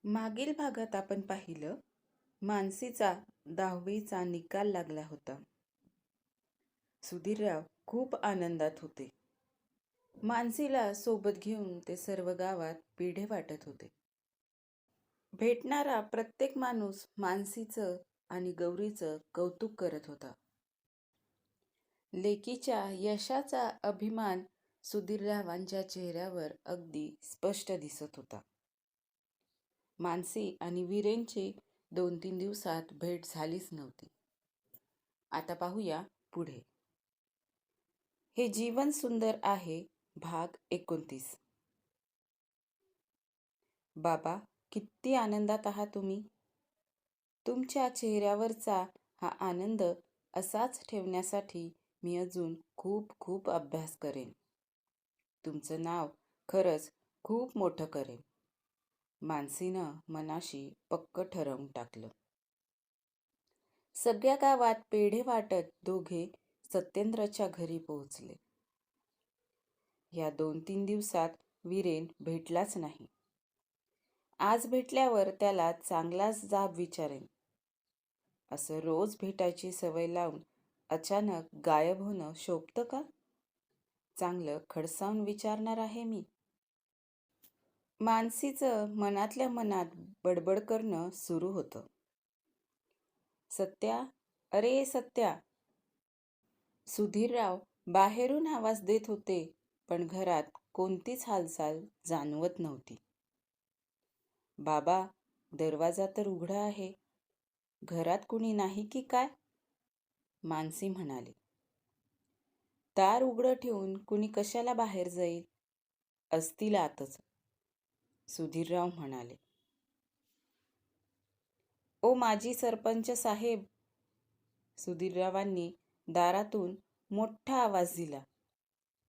मागील भागात आपण पाहिलं, मानसीचा 10वीचा निकाल लागला होता. सुधीरराव खूप आनंदात होते. मानसीला सोबत घेऊन ते सर्व गावात पेढे वाटत होते. भेटणारा प्रत्येक माणूस मानसीचं आणि गौरीचं कौतुक करत होता. लेकीच्या यशाचा अभिमान सुधीररावांच्या चेहऱ्यावर अगदी स्पष्ट दिसत होता. मानसी आणि वीरेंची 2-3 दिवसात भेट झालीच नव्हती. आता पाहूया पुढे. हे जीवन सुंदर आहे भाग 29. बाबा, किती आनंदात आहात तुम्ही. तुमच्या चेहऱ्यावरचा हा आनंद असाच ठेवण्यासाठी मी अजून खूप खूप अभ्यास करेन. तुमचं नाव खरंच खूप मोठं करेन. मानसीनं मनाशी पक्क ठरवून टाकलं. सगळ्या गावात पेढे वाटत दोघे सत्येंद्रच्या घरी पोहोचले. या 2-3 दिवसात वीरेन भेटलाच नाही. आज भेटल्यावर त्याला चांगलाच जाब विचारेन. असं रोज भेटायची सवय लावून अचानक गायब होणं शोभतं का? चांगलं खडसावून विचारणार आहे मी. मानसीचं मनातल्या मनात बडबड करणं सुरू होतं. सत्या, अरे सत्या. सुधीरराव बाहेरून आवाज देत होते, पण घरात कोणतीच हालचाल जाणवत नव्हती. बाबा, दरवाजा तर उघडा आहे. घरात कुणी नाही की काय? मानसी म्हणाली. दार उघडं ठेवून कुणी कशाला बाहेर जाईल? असतील आतच, सुधीरराव म्हणाले. ओ माजी सरपंच साहेब. सुधीररावांनी दारातून मोठा आवाज दिला.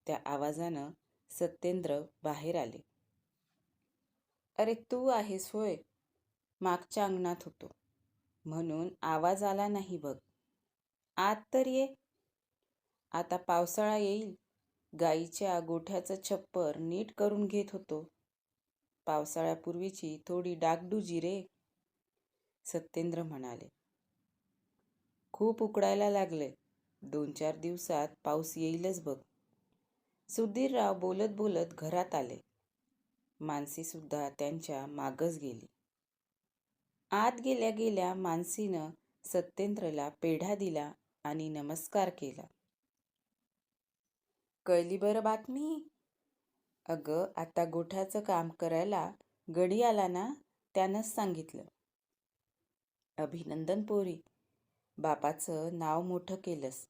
त्या आवाजानं सत्येंद्र बाहेर आले. अरे तू आहेस होय. मागच्या अंगणात होतो म्हणून आवाज आला नाही बघ. आत तर ये. आता पावसाळा येईल. गाईच्या गोठ्याचं छप्पर नीट करून घेत होतो. पावसाळ्यापूर्वीची थोडी डागडुजी रे, सत्येंद्र म्हणाले. खूप उकडायला लागले. 2-4 दिवसात पाऊस येईलच बघ. सुधीरराव बोलत बोलत घरात आले. मानसी सुद्धा त्यांच्या मागच गेली. आत गेल्या गेल्या मानसीनं सत्येंद्रला पेढा दिला आणि नमस्कार केला. कळली बरं बातमी? अगं, आता गोठ्याचं काम करायला गडी आला ना, त्यानंच सांगितलं. अभिनंदन पोरी. बापाचं नाव मोठं केलंस.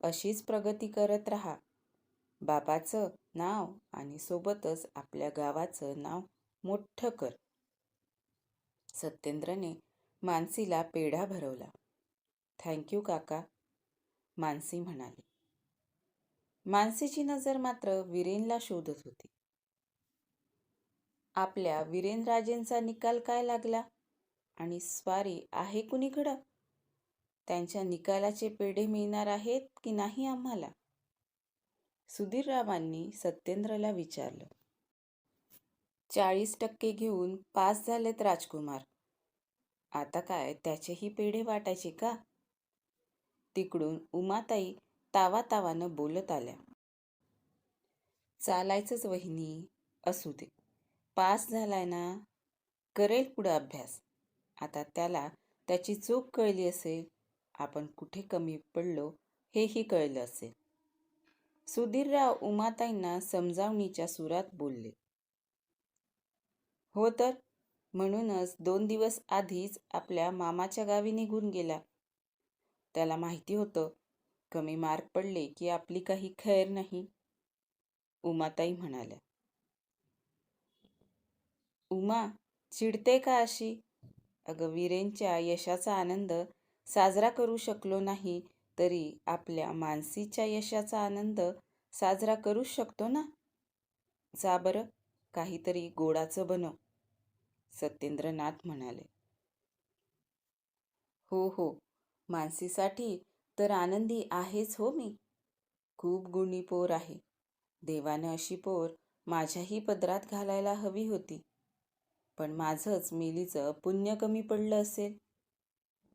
अशीच प्रगती करत राहा. बापाचं नाव आणि सोबतच आपल्या गावाचं नाव मोठं कर. सत्येंद्रने मानसीला पेढा भरवला. थँक्यू काका, मानसी म्हणाली. मानसीची नजर मात्र वीरेनला शोधत होती. आपल्या वीरेनराजेंचा निकाल काय लागला आणि स्वारी आहे कुणीकडं? त्यांच्या निकालाचे पेढे मिळणार आहेत की नाही आम्हाला? सुधीररावांनी सत्येंद्रला विचारलं. 40% घेऊन पास झालेत राजकुमार. आता काय त्याचेही पेढे वाटायचे का? तिकडून उमाताई तावातावानं बोलत आल्या. चालायचंच वहिनी, असू दे. पास झालाय ना, करेल पुढं अभ्यास. आता त्याला त्याची चूक कळली असेल. आपण कुठे कमी पडलो हेही कळलं असेल. सुधीरराव उमाताईंना समजावणीच्या सुरात बोलले. हो तर, म्हणूनच 2 दिवस आधीच आपल्या मामाच्या गावी निघून गेला. त्याला माहिती होतं कमी मार्क पडले की आपली काही खैर नाही, उमाताई म्हणाल्या. उमा, चिडते का अशी? अगं, वीरेंच्या यशाचा आनंद साजरा करू शकलो नाही तरी आपल्या मानसीच्या यशाचा आनंद साजरा करूच शकतो ना. जा बरं, काहीतरी गोडाचं बनव, सत्येंद्रनाथ म्हणाले. हो हो, मानसीसाठी तर आनंदी आहेच हो मी. खूप गुणी पोर आहे. देवानं अशी पोर माझ्याही पदरात घालायला हवी होती. पण माझंच मिलीचं पुण्य कमी पडलं असेल.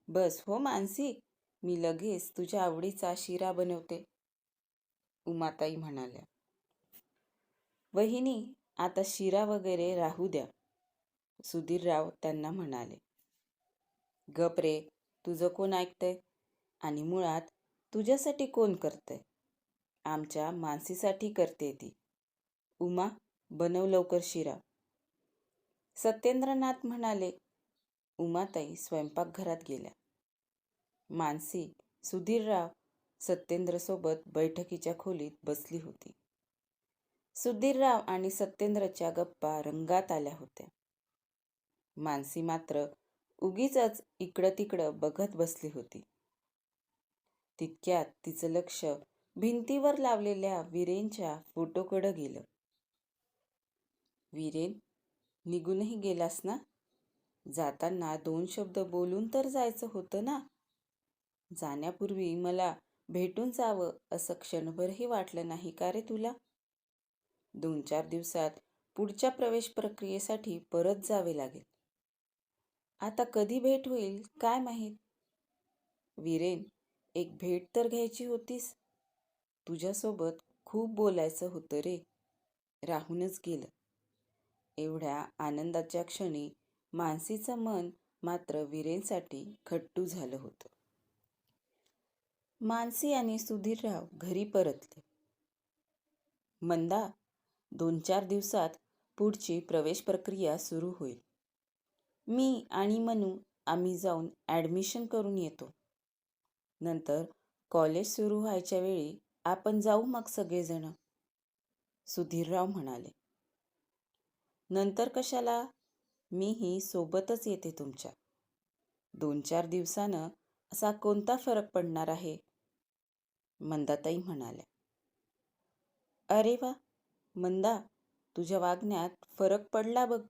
बस हो मानसी, मी लगेच तुझ्या आवडीचा शिरा बनवते, उमाताई म्हणाल्या. वहिनी, आता शिरा वगैरे राहू द्या, सुधीरराव त्यांना म्हणाले. गप रे, तुझं कोण ऐकतंय? आणि मुळात तुझ्यासाठी कोण करतंय? आमच्या मानसीसाठी करते ती. उमा, बनव लवकर शिरा, सत्येंद्रनाथ म्हणाले. उमाताई स्वयंपाकघरात गेल्या. मानसी, सुधीरराव, सत्येंद्रसोबत बैठकीच्या खोलीत बसली होती. सुधीरराव आणि सत्येंद्रच्या गप्पा रंगात आल्या होत्या. मानसी मात्र उगीचच इकडं तिकडं बघत बसली होती. तितक्यात तिचं लक्ष भिंतीवर लावलेल्या वीरेनच्या फोटोकडं गेलं. वीरेन, निघूनही गेलास ना? जाताना 2 शब्द बोलून तर जायचं होतं ना? जाण्यापूर्वी मला भेटून जावं असं क्षणभरही वाटलं नाही का रे तुला? 2-4 दिवसात पुढच्या प्रवेश प्रक्रियेसाठी परत जावे लागेल. आता कधी भेट होईल काय माहीत? वीरेन, एक भेट तर घ्यायची होतीस. तुझ्यासोबत खूप बोलायचं होतं रे, राहूनच गेलं. एवढ्या आनंदाच्या क्षणी मानसीचं मन मात्र वीरेनसाठी खट्टू झालं होतं. मानसी आणि सुधीरराव घरी परतले. मंदा, 2-4 दिवसात पुढची प्रवेश प्रक्रिया सुरू होईल. मी आणि मनू आम्ही जाऊन ॲडमिशन करून येतो. नंतर कॉलेज सुरू व्हायच्या वेळी आपण जाऊ मग सगळेजण, सुधीरराव म्हणाले. नंतर कशाला? मीही सोबतच येते तुमच्या. 2-4 दिवसानं असा कोणता फरक पडणार आहे? मंदाताई म्हणाल्या. अरे वा मंदा, तुझ्या वागण्यात फरक पडला बघ.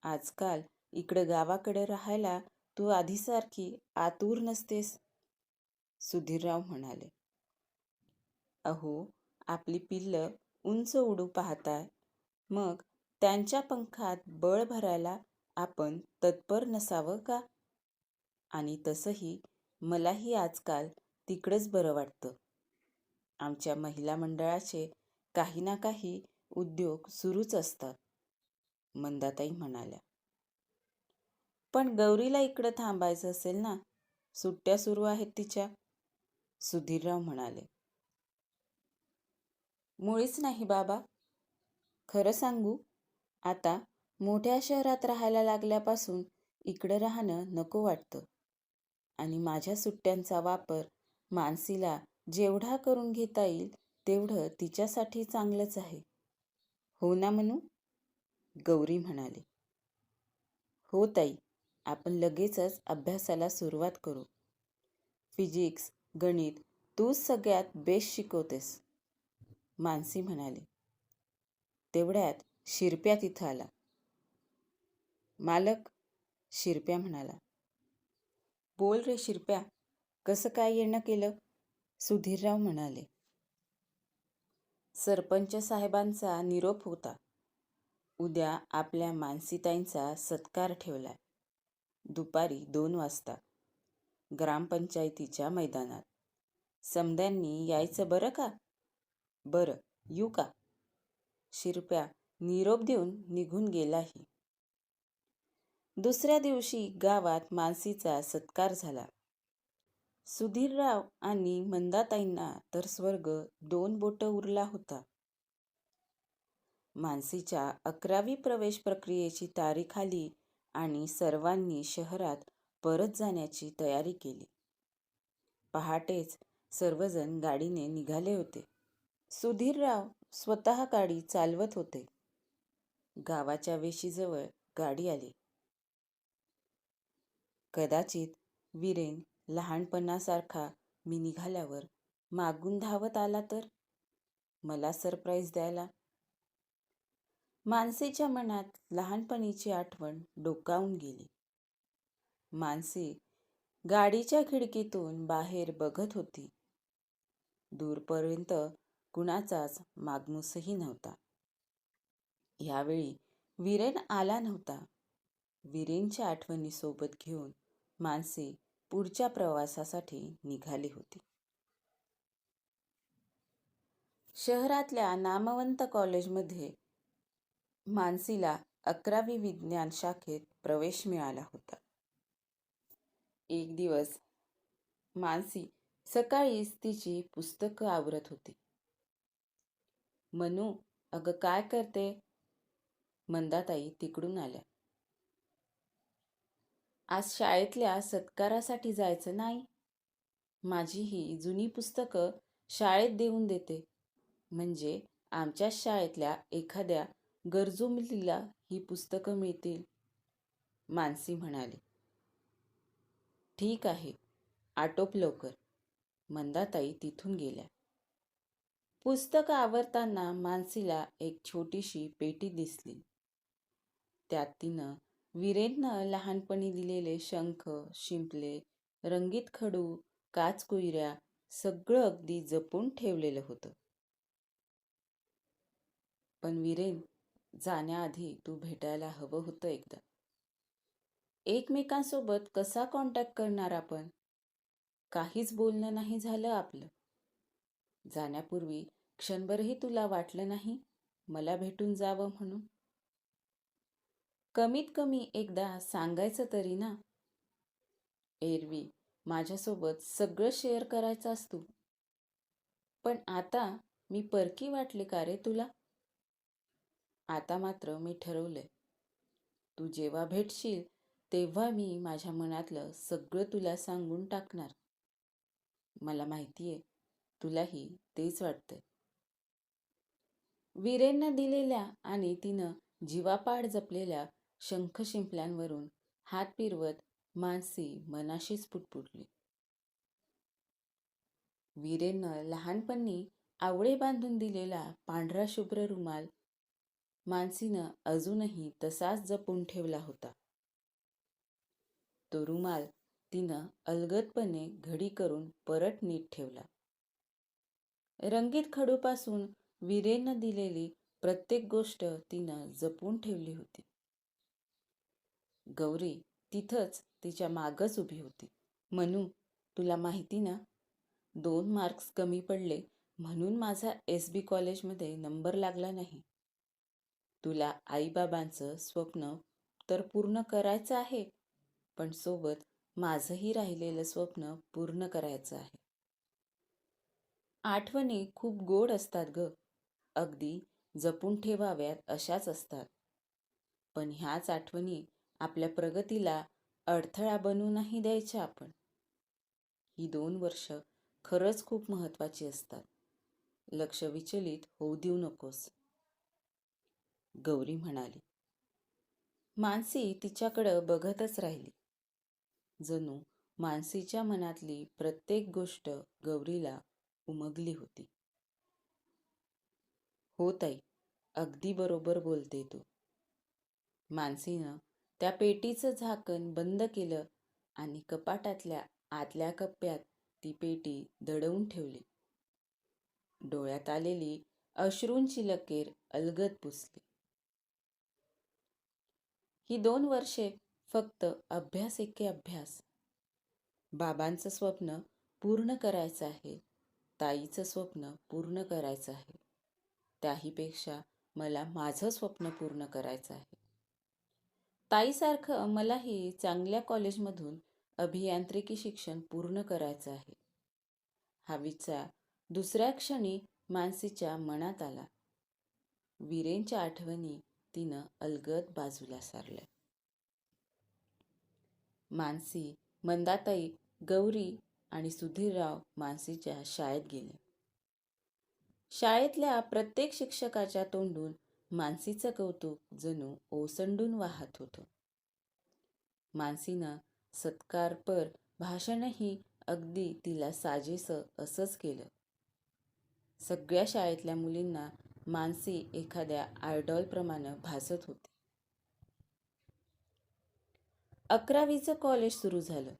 आजकाल इकडं गावाकडे राहायला तू आधीसारखी आतुर नसतेस, सुधीरराव म्हणाले. अहो, आपली पिल्लं उंच उडू पाहताय, मग त्यांच्या पंखात बळ भरायला आपण तत्पर नसावं का? आणि तसंही मलाही आजकाल तिकडंच बरं वाटतं. आमच्या महिला मंडळाचे काही ना काही उद्योग सुरूच असतात, मंदाताई म्हणाल्या. पण गौरीला इकडं थांबायचं असेल ना, सुट्ट्या सुरू आहेत तिच्या, सुधीरराव म्हणाले. मुळीच नाही बाबा. खरं सांगू, आता मोठ्या शहरात राहायला लागल्यापासून इकडं राहणं नको वाटतं. आणि माझ्या सुट्ट्यांचा वापर मानसीला जेवढा करून घेता येईल तेवढं तिच्यासाठी चांगलंच आहे. हो ना मनू? गौरी म्हणाली. हो ताई, आपण लगेचच अभ्यासाला सुरुवात करू. फिजिक्स, गणित तूच सगळ्यात बेस्ट शिकवतेस, मानसी म्हणाली. तेवढ्यात शिरप्या तिथं आला. मालक, शिरप्या म्हणाला. बोल रे शिरप्या, कसं काय येणं केलं? सुधीरराव म्हणाले. सरपंच साहेबांचा निरोप होता. उद्या आपल्या मानसीताईंचा सत्कार ठेवलाय. दुपारी 2 वाजता ग्रामपंचायतीच्या मैदानात. समद्यांनी यायचं बरं का? बरं, येऊ का? शिरप्या निरोप देऊन निघून गेलाही. दुसऱ्या दिवशी गावात मानसीचा सत्कार झाला. सुधीरराव आणि मंदाताईंना तर स्वर्ग 2 बोटं उरला होता. मानसीच्या 11वी प्रवेश प्रक्रियेची तारीख आली आणि सर्वांनी शहरात परत जाण्याची तयारी केली. पहाटेच सर्वजण गाडीने निघाले होते. सुधीरराव स्वतः गाडी चालवत होते. गावाच्या वेशीजवळ गाडी आली. कदाचित वीरेन लहानपणासारखा मी निघाल्यावर मागून धावत आला तर, मला सरप्राईज द्यायला. मानसीच्या मनात लहानपणीची आठवण डोकावून गेली. मानसी गाडीच्या खिडकीतून बाहेर बघत होती. दूरपर्यंत कुणाचाच मागमूसही नव्हता. यावेळी वीरेन आला नव्हता. वीरेनच्या आठवणी सोबत घेऊन मानसी पुढच्या प्रवासासाठी निघाली होती. शहरातल्या नामवंत कॉलेजमध्ये मानसीला 11वी विज्ञान शाखेत प्रवेश मिळाला होता. एक दिवस मानसी सकाळीच तिची पुस्तकं आवरत होती. मनू, अगं काय करते? मंदाताई तिकडून आल्या. आज शाळेतल्या सत्कारासाठी जायचं नाही? माझी ही जुनी पुस्तकं शाळेत देऊन देते, म्हणजे आमच्या शाळेतल्या एखाद्या गरजू मुलीला ही पुस्तकं मिळतील, मानसी म्हणाली. ठीक आहे, आटोप लवकर. मंदाताई तिथून गेल्या. पुस्तकं आवरताना मानसीला एक छोटीशी पेटी दिसली. त्यात तिनं वीरेननं लहानपणी दिलेले शंख, शिंपले, रंगीत खडू, काचकुयऱ्या सगळं अगदी जपून ठेवलेलं होतं. पण वीरेन, जाण्याआधी तू भेटायला हवं होतं एकदा. एकमेकांसोबत कसा कॉन्टॅक्ट करणार आपण? काहीच बोलणं नाही झालं आपलं. जाण्यापूर्वी क्षणभरही तुला वाटलं नाही मला भेटून जावं म्हणून? कमीत कमी एकदा सांगायचं तरी ना. एरवी माझ्यासोबत सगळं शेअर करायचं तू, पण आता मी परकी वाटले का रे तुला? आता मात्र मी ठरवलंय, तू जेव्हा भेटशील तेव्हा मी माझ्या मनातलं सगळं तुला सांगून टाकणार. मला माहितीये तुलाही तेच वाटतंय. वीरेंना दिलेल्या आणि तिनं जीवापाड जपलेल्या शंख शिंपल्यांवरून हात फिरवत मानसी मनाशीच पुटपुटली. वीरेंनं लहानपणी आवळे बांधून दिलेला पांढरा शुभ्र रुमाल मानसीनं अजूनही तसाच जपून ठेवला होता. तो रुमाल तिनं अलगदपणे घडी करून परत नीट ठेवला. रंगीत खडूपासून वीरेंनं दिलेली प्रत्येक गोष्ट तिनं जपून ठेवली होती. गौरी तिथंच तिच्या मागच उभी होती. मनू, तुला माहिती ना, 2 मार्क्स कमी पडले म्हणून माझा SB कॉलेजमध्ये नंबर लागला नाही. तुला आईबाबांचं स्वप्न तर पूर्ण करायचं आहे, पण सोबत माझंही राहिलेलं स्वप्न पूर्ण करायचं आहे. आठवणी खूप गोड असतात ग, अगदी जपून ठेवाव्यात अशाच असतात. पण ह्याच आठवणी आपल्या प्रगतीला अडथळा बनवू नाही द्यायच्या आपण. ही 2 वर्ष खरंच खूप महत्त्वाची असतात. लक्ष विचलित होऊ देऊ नकोस, गौरी म्हणाली. मानसी तिच्याकडं बघतच राहिली. जणू मानसीच्या मनातली प्रत्येक गोष्ट गौरीला उमगली होती. हो ताई, अगदी बरोबर बोलते तू. मानसीनं त्या पेटीचं झाकण बंद केलं आणि कपाटातल्या आतल्या कप्प्यात ती पेटी दडवून ठेवली. डोळ्यात आलेली अश्रूंची लकीर अलगद पुसली. ही 2 वर्षे फक्त अभ्यास एके अभ्यास. बाबांचं स्वप्न पूर्ण करायचं आहे, ताईचं स्वप्न पूर्ण करायचं आहे. त्याहीपेक्षा मला माझं स्वप्न पूर्ण करायचं आहे. ताईसारखं मलाही चांगल्या कॉलेजमधून अभियांत्रिकी शिक्षण पूर्ण करायचं आहे. हा विचार दुसऱ्या क्षणी मानसीच्या मनात आला. वीरेंच्या आठवणी तिनं अलगद बाजूला सारल्या. मानसी, मंदाताई, गौरी आणि सुधीरराव मानसीच्या शाळेत गेले. शाळेतल्या प्रत्येक शिक्षकाच्या तोंडून मानसीचं कौतुक जणू ओसंडून वाहत होतं. मानसीनं सत्कारपर भाषणही अगदी तिला साजेसं असंच केलं. सगळ्या शाळेतल्या मुलींना मानसी एखाद्या आयडॉलप्रमाणे भासत होती. 11वीचं कॉलेज सुरू झालं.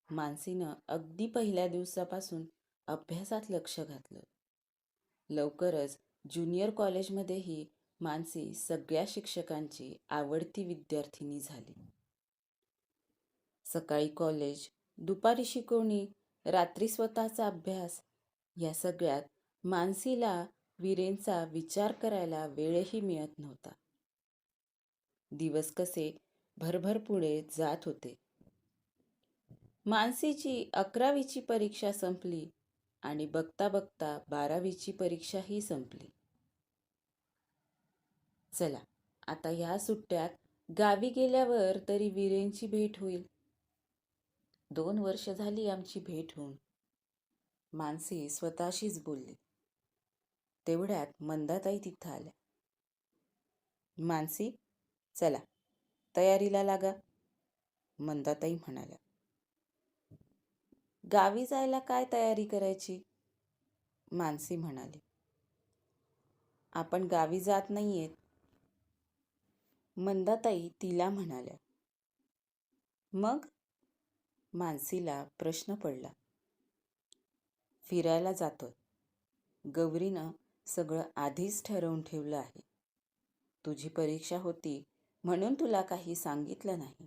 मानसीनं अगदी पहिल्या दिवसापासून अभ्यासात लक्ष घातलं. लवकरच ज्युनियर कॉलेजमध्येही मानसी सगळ्या शिक्षकांची आवडती विद्यार्थिनी झाली. सकाळी कॉलेज, दुपारी शिकवणी, रात्री स्वतःचा अभ्यास, या सगळ्यात मानसीला वीरेंचा विचार करायला वेळही मिळत नव्हता. दिवस कसे भरभर पुढे जात होते. मानसीची 11वीची परीक्षा संपली आणि बघता बघता 12वीची परीक्षाही संपली. चला, आता ह्या सुट्ट्यात गावी गेल्यावर तरी वीरेंची भेट होईल. 2 वर्ष झाली आमची भेट होऊन, मानसी स्वतःशीच बोलली. तेवढ्यात मंदाताई तिथं आल्या. मानसी, चला तयारीला लागा, मंदाताई म्हणाल्या. गावी जायला काय तयारी करायची, मानसी म्हणाली. आपण गावी जात नाहीयेत, मंदाताई तिला म्हणाल्या. मग, मानसीला प्रश्न पडला. फिरायला जातोय. गौरीनं सगळं आधीच ठरवून ठेवलं आहे. तुझी परीक्षा होती म्हणून तुला काही सांगितलं नाही.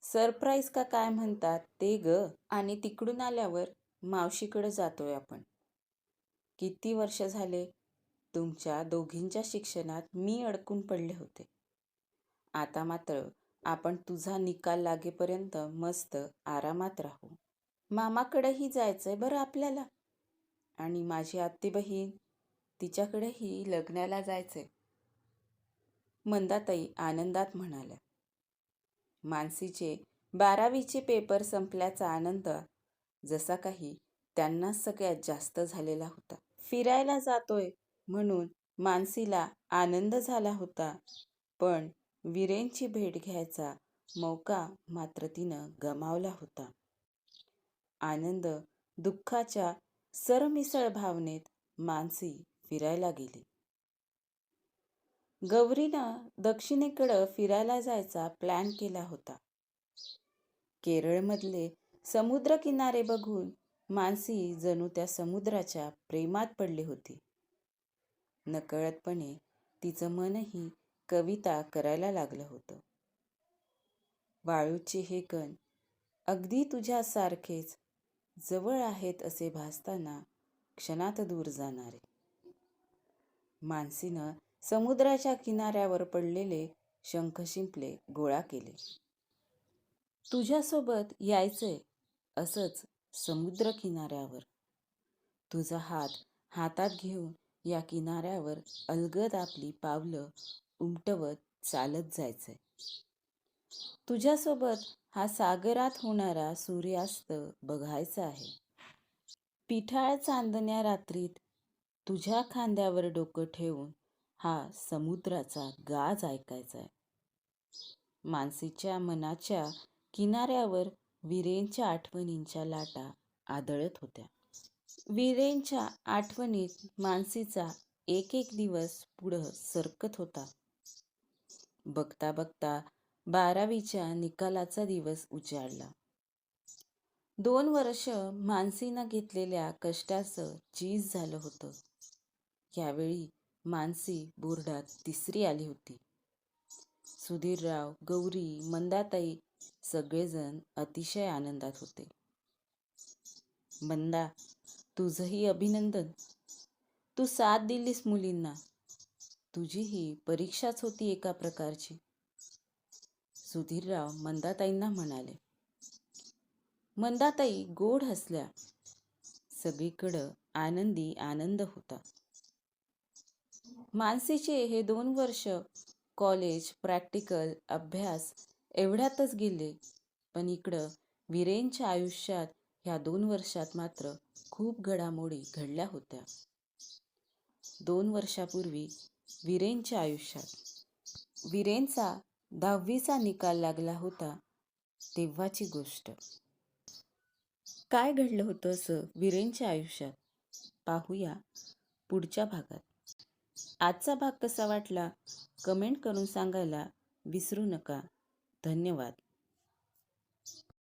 सरप्राईज का काय म्हणतात ते ग. आणि तिकडून आल्यावर मावशीकडे जातोय आपण. किती वर्ष झाले तुमच्या दोघींच्या शिक्षणात मी अडकून पडले होते. आता मात्र आपण तुझा निकाल लागेपर्यंत मस्त आरामात राहू. मामाकडेही जायचंय बरं आपल्याला. आणि माझी आत्ते बहीण, तिच्याकडेही लग्नाला जायचंय, मंदाताई आनंदात म्हणाल्या. मानसीचे 12वीचे पेपर संपल्याचा आनंद जसा काही त्यांनाच सगळ्यात जास्त झालेला होता. फिरायला जातोय म्हणून मानसीला आनंद झाला होता, पण वीरेंची भेट घ्यायचा मौका मात्र तिनं गमावला होता. आनंद दुःखाच्या सरमिसळ भावनेत मानसी फिरायला गेली. गौरीनं दक्षिणेकडं फिरायला जायचा प्लॅन केला होता. केरळमधले समुद्रकिनारे बघून मानसी जणू त्या समुद्राच्या प्रेमात पडली होती. नकळतपणे तिचं मनही कविता करायला लागलं होतं. वाळूचे हे कण अगदी तुझ्यासारखेच जवळ आहेत असे भासताना क्षणात दूर जाणारे. मानसीनं समुद्राच्या किनाऱ्यावर पडलेले शंख शिंपले गोळा केले. तुझ्यासोबत यायचंय असंच समुद्र किनाऱ्यावर. तुझा हात हातात घेऊन या किनाऱ्यावर अलगद आपली पावलं उमटवत चालत जायचंय. तुझ्यासोबत हा सागरात होणारा सूर्यास्त बघायचा आहे. पिठाळ चांदण्या रात्रीत तुझ्या खांद्यावर डोकं ठेवून हा समुद्राचा गाज ऐकायचाय. मानसीच्या मनाच्या किनाऱ्यावर वीरेंच्या आठवणींच्या लाटा आदळत होत्या. वीरेंच्या आठवणीत मानसीचा एक एक दिवस पुढं सरकत होता. बघता बघता 12वीच्या निकालाचा दिवस उजाडला. 2 वर्ष मानसीनं घेतलेल्या कष्टाचं चीज झालं होतं. यावेळी मानसी बोर्डात 3री आली होती. सुधीरराव, गौरी, मंदाताई सगळेजण अतिशय आनंदात होते. मंदा, तुझंही अभिनंदन. तू साथ दिलीस मुलींना. तुझी ही परीक्षाच होती एका प्रकारची, सुधीरराव मंदाताईंना म्हणाले. मंदाताई गोड हसल्या. सगळीकडं आनंदी आनंद होता. मानसीचे हे 2 वर्ष कॉलेज, प्रॅक्टिकल, अभ्यास एवढ्यातच गेले. पण इकडं वीरेंच्या आयुष्यात ह्या 2 वर्षात मात्र खूप घडामोडी घडल्या होत्या. 2 वर्षापूर्वी वीरेंच्या आयुष्यात वीरेंचा 10वीचा निकाल लागला होता तेव्हाची गोष्ट. काय घडलं होतं असं वीरेंच्या आयुष्यात, पाहूया पुढच्या भागात. आजचा भाग कसा वाटला कमेंट करून सांगायला विसरू नका. धन्यवाद.